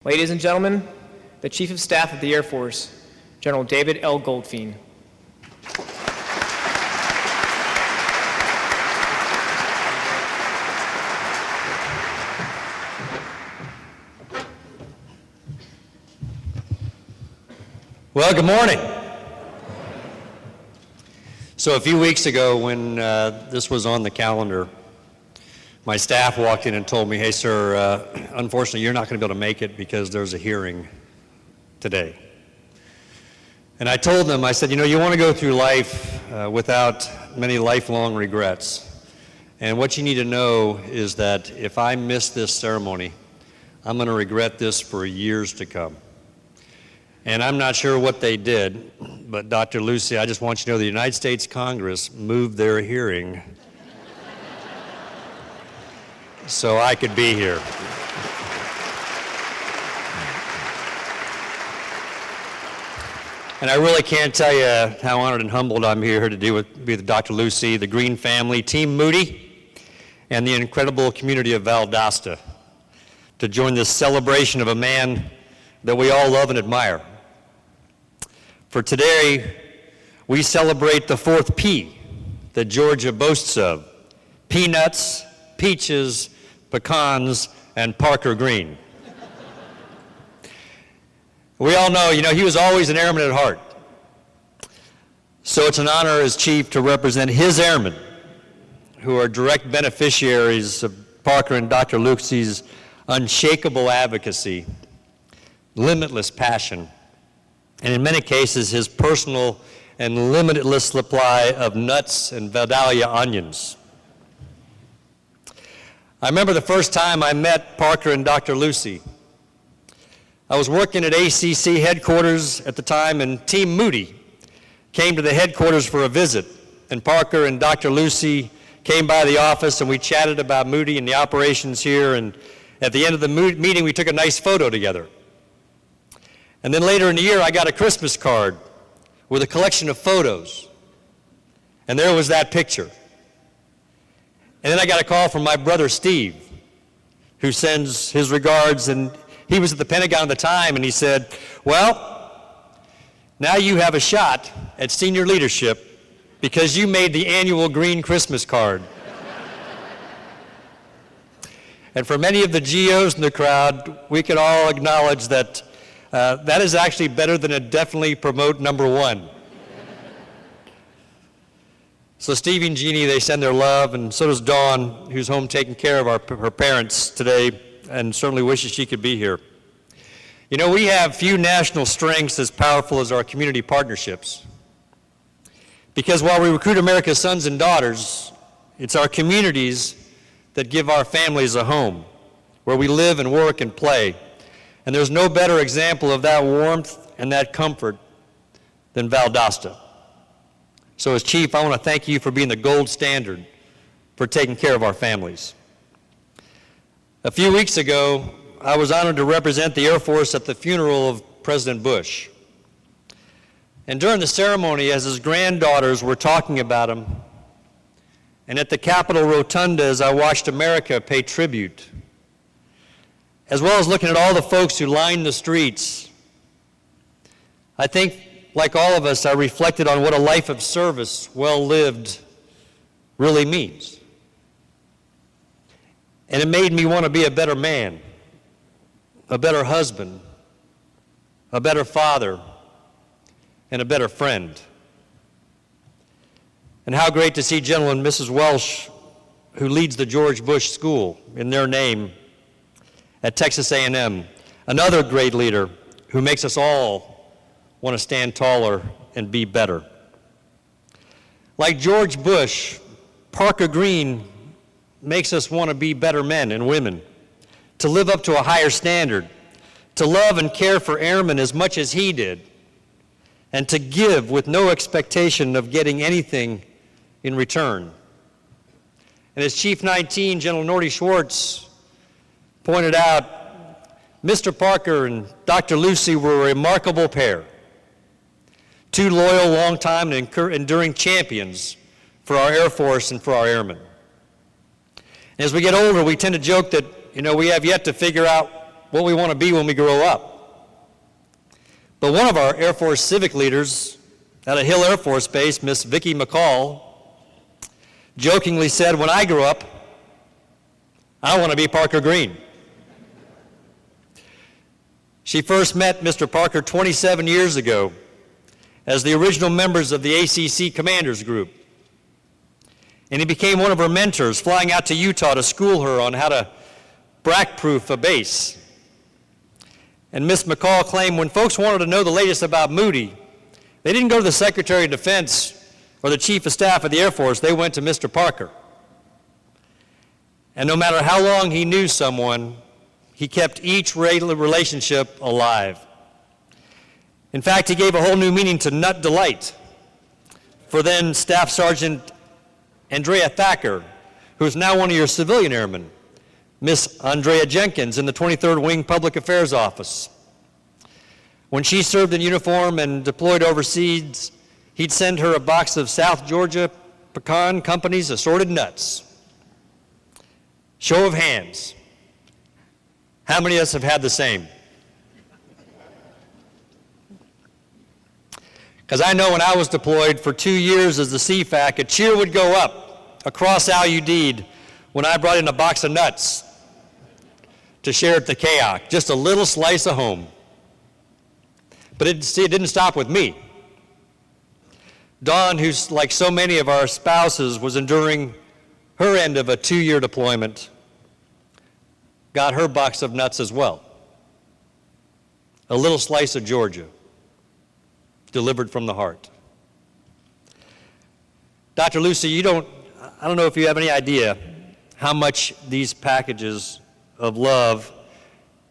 Ladies and gentlemen, the Chief of Staff of the Air Force, General David L. Goldfein. Well, good morning. So a few weeks ago when this was on the calendar, my staff walked in and told me, hey sir, unfortunately you're not going to be able to make it because there's a hearing today. And I told them, I said, you want to go through life without many lifelong regrets. And what you need to know is that if I miss this ceremony, I'm going to regret this for years to come. And I'm not sure what they did, but Dr. Lucy, I just want you to know the United States Congress moved their hearing so I could be here. And I really can't tell you how honored and humbled I'm here to be with Dr. Lucy, the Greene family, Team Moody, and the incredible community of Valdosta to join this celebration of a man that we all love and admire. For today, we celebrate the fourth P that Georgia boasts of: peanuts, peaches, pecans, and Parker Greene. We all know, he was always an airman at heart. So it's an honor as chief to represent his airmen, who are direct beneficiaries of Parker and Dr. Lucy's unshakable advocacy, limitless passion, and in many cases his personal and limitless supply of nuts and Vidalia onions. I remember the first time I met Parker and Dr. Lucy. I was working at ACC headquarters at the time, and Team Moody came to the headquarters for a visit, and Parker and Dr. Lucy came by the office and we chatted about Moody and the operations here, and at the end of the meeting we took a nice photo together. And then later in the year I got a Christmas card with a collection of photos, and there was that picture. And then I got a call from my brother Steve, who sends his regards, and he was at the Pentagon at the time, and he said, well, now you have a shot at senior leadership because you made the annual Greene Christmas card. And for many of the GOs in the crowd, we can all acknowledge that that is actually better than a definitely promote #1. So Stevie and Jeannie, they send their love, and so does Dawn, who's home taking care of her parents today and certainly wishes she could be here. We have few national strengths as powerful as our community partnerships. Because while we recruit America's sons and daughters, it's our communities that give our families a home, where we live and work and play. And there's no better example of that warmth and that comfort than Valdosta. So as Chief, I want to thank you for being the gold standard for taking care of our families. A few weeks ago, I was honored to represent the Air Force at the funeral of President Bush. And during the ceremony, as his granddaughters were talking about him, and at the Capitol Rotunda as I watched America pay tribute, as well as looking at all the folks who lined the streets, I think, like all of us, I reflected on what a life of service well lived really means. And it made me want to be a better man, a better husband, a better father, and a better friend. And how great to see General and Mrs. Welsh, who leads the George Bush School in their name at Texas A&M, another great leader who makes us all want to stand taller and be better. Like George Bush, Parker Greene makes us want to be better men and women, to live up to a higher standard, to love and care for airmen as much as he did, and to give with no expectation of getting anything in return. And as Chief 19, General Norty Schwartz, pointed out, Mr. Parker and Dr. Lucy were a remarkable pair. Two loyal, long-time, and enduring champions for our Air Force and for our airmen. And as we get older, we tend to joke that, we have yet to figure out what we want to be when we grow up. But one of our Air Force civic leaders at a Hill Air Force Base, Miss Vicki McCall, jokingly said, when I grow up, I want to be Parker Greene. She first met Mr. Parker 27 years ago as the original members of the ACC Commanders Group. And he became one of her mentors, flying out to Utah to school her on how to BRAC-proof a base. And Miss McCall claimed when folks wanted to know the latest about Moody, they didn't go to the Secretary of Defense or the Chief of Staff of the Air Force, they went to Mr. Parker. And no matter how long he knew someone, he kept each relationship alive. In fact, he gave a whole new meaning to Nut Delight for then Staff Sergeant Andrea Thacker, who's now one of your civilian airmen, Miss Andrea Jenkins in the 23rd Wing Public Affairs Office. When she served in uniform and deployed overseas, he'd send her a box of South Georgia Pecan Company's assorted nuts. Show of hands. How many of us have had the same? Because I know when I was deployed for 2 years as the CFAC, a cheer would go up across Al Udeid when I brought in a box of nuts to share at the KAOC, just a little slice of home. But it didn't stop with me. Dawn, who's like so many of our spouses, was enduring her end of a 2-year deployment, got her box of nuts as well. A little slice of Georgia, delivered from the heart. Dr. Lucy, I don't know if you have any idea how much these packages of love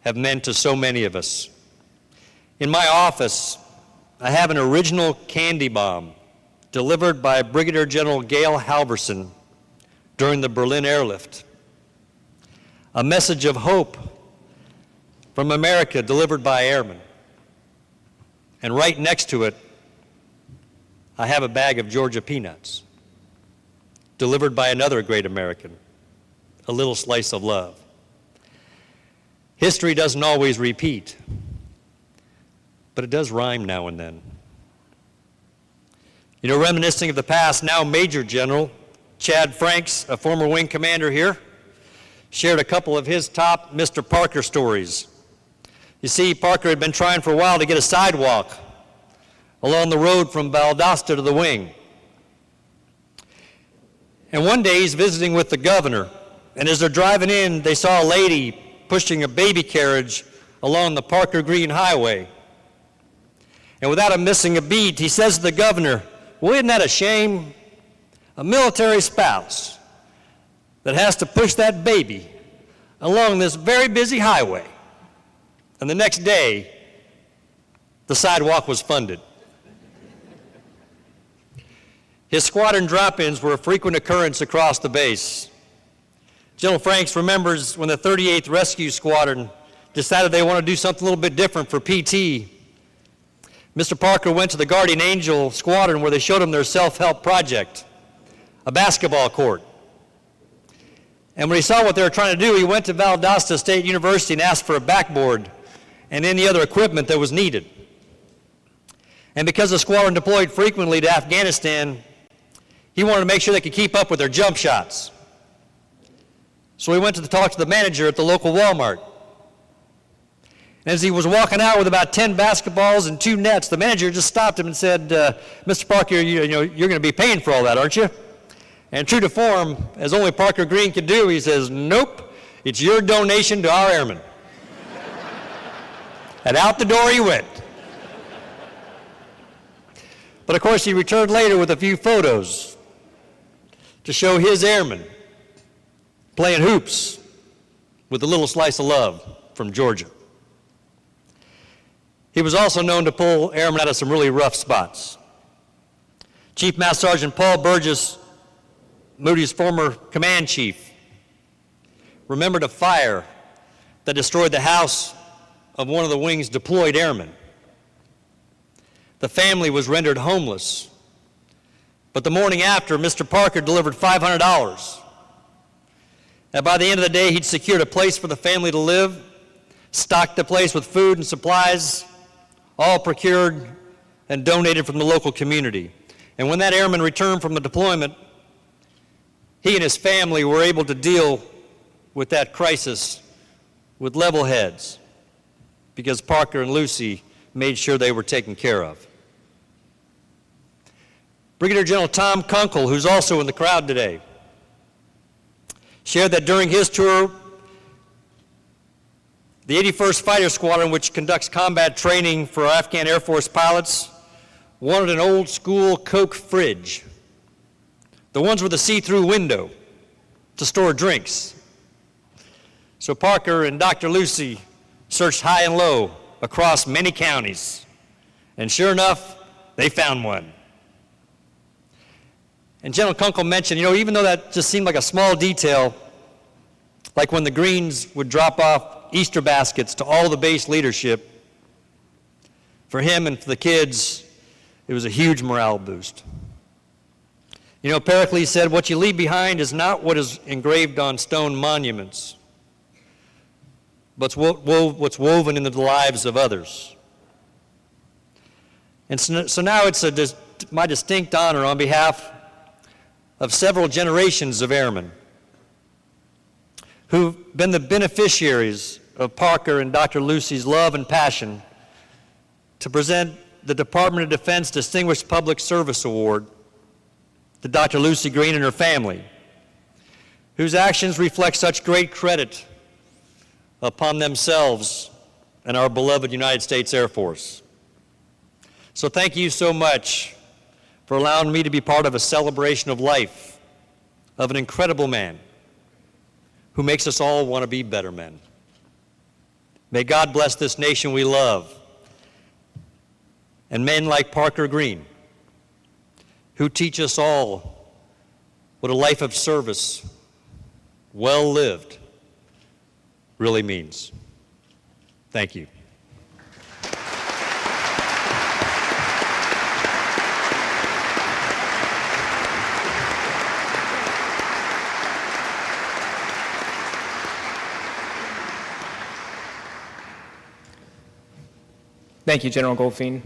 have meant to so many of us. In my office, I have an original candy bomb delivered by Brigadier General Gail Halverson during the Berlin airlift. A message of hope from America delivered by Airman. And right next to it, I have a bag of Georgia peanuts delivered by another great American, a little slice of love. History doesn't always repeat, but it does rhyme now and then. You know, reminiscing of the past, now Major General Chad Franks, a former wing commander here, shared a couple of his top Mr. Parker stories. You see, Parker had been trying for a while to get a sidewalk along the road from Valdosta to the wing. And one day he's visiting with the governor, and as they're driving in, they saw a lady pushing a baby carriage along the Parker Greene Highway. And without him missing a beat, he says to the governor, well, isn't that a shame? A military spouse that has to push that baby along this very busy highway. And the next day, the sidewalk was funded. His squadron drop-ins were a frequent occurrence across the base. General Franks remembers when the 38th Rescue Squadron decided they wanted to do something a little bit different for PT. Mr. Parker went to the Guardian Angel Squadron where they showed him their self-help project, a basketball court. And when he saw what they were trying to do, he went to Valdosta State University and asked for a backboard and any other equipment that was needed. And because the squadron deployed frequently to Afghanistan, he wanted to make sure they could keep up with their jump shots. So he went to talk to the manager at the local Walmart. And as he was walking out with about 10 basketballs and 2 nets, the manager just stopped him and said, Mr. Parker, you're going to be paying for all that, aren't you? And true to form, as only Parker Greene could do, he says, nope, it's your donation to our airmen. And out the door he went. But of course, he returned later with a few photos to show his airmen playing hoops with a little slice of love from Georgia. He was also known to pull airmen out of some really rough spots. Chief Master Sergeant Paul Burgess, Moody's former command chief, remembered a fire that destroyed the house of one of the wing's deployed airmen. The family was rendered homeless, but the morning after, Mr. Parker delivered $500. And by the end of the day, he'd secured a place for the family to live, stocked the place with food and supplies, all procured and donated from the local community. And when that airman returned from the deployment, he and his family were able to deal with that crisis with level heads because Parker and Lucy made sure they were taken care of. Brigadier General Tom Kunkel, who's also in the crowd today, shared that during his tour, the 81st Fighter Squadron, which conducts combat training for our Afghan Air Force pilots, wanted an old school Coke fridge, the ones with a see-through window to store drinks. So Parker and Dr. Lucy searched high and low across many counties, and sure enough, they found one. And General Kunkel mentioned, even though that just seemed like a small detail, like when the Greenes would drop off Easter baskets to all the base leadership, for him and for the kids, it was a huge morale boost. Pericles said, what you leave behind is not what is engraved on stone monuments, but what's woven into the lives of others. And so now it's my distinct honor on behalf of several generations of airmen who've been the beneficiaries of Parker and Dr. Lucy's love and passion to present the Department of Defense Distinguished Public Service Award to Dr. Lucy Greene and her family, whose actions reflect such great credit upon themselves and our beloved United States Air Force. So thank you so much for allowing me to be part of a celebration of life of an incredible man who makes us all want to be better men. May God bless this nation we love, and men like Parker Greene, who teach us all what a life of service, well lived, really means. Thank you. Thank you, General Goldfein.